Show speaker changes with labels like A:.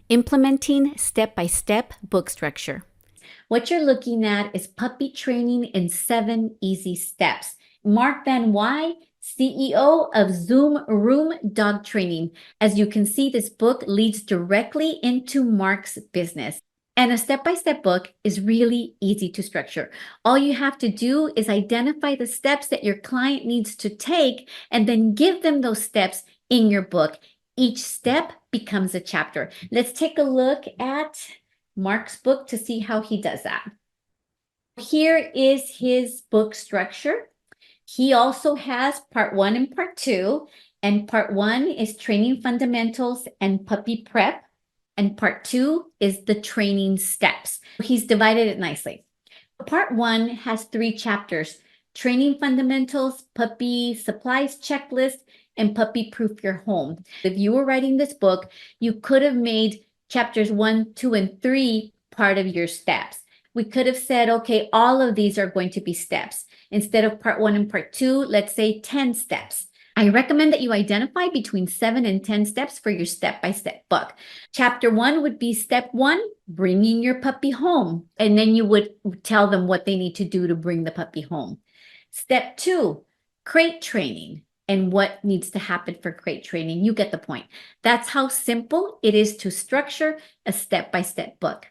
A: Implementing step-by-step book structure. What you're looking at is Puppy Training in 7 Easy Steps. Mark Van Wy, CEO of Zoom Room Dog Training. As you can see, this book leads directly into Mark's business. And a step-by-step book is really easy to structure. All you have to do is identify the steps that your client needs to take and then give them those steps in your book. Each step becomes a chapter. Let's take a look at Mark's book to see how he does that. Here is his book structure. He also has part 1 and part 2, and part 1 is training fundamentals and puppy prep, and part 2 is the training steps. He's divided it nicely. Part 1 has 3 chapters: training fundamentals, puppy supplies checklist, and puppy proof your home. If you were writing this book, you could have made chapters 1, 2, and 3 part of your steps. We could have said, okay, all of these are going to be steps. Instead of part 1 and part 2, let's say 10 steps. I recommend that you identify between 7 and 10 steps for your step-by-step book. Chapter 1 would be step 1, bringing your puppy home. And then you would tell them what they need to do to bring the puppy home. Step 2, crate training, and what needs to happen for crate training. You get the point. That's how simple it is to structure a step-by-step book.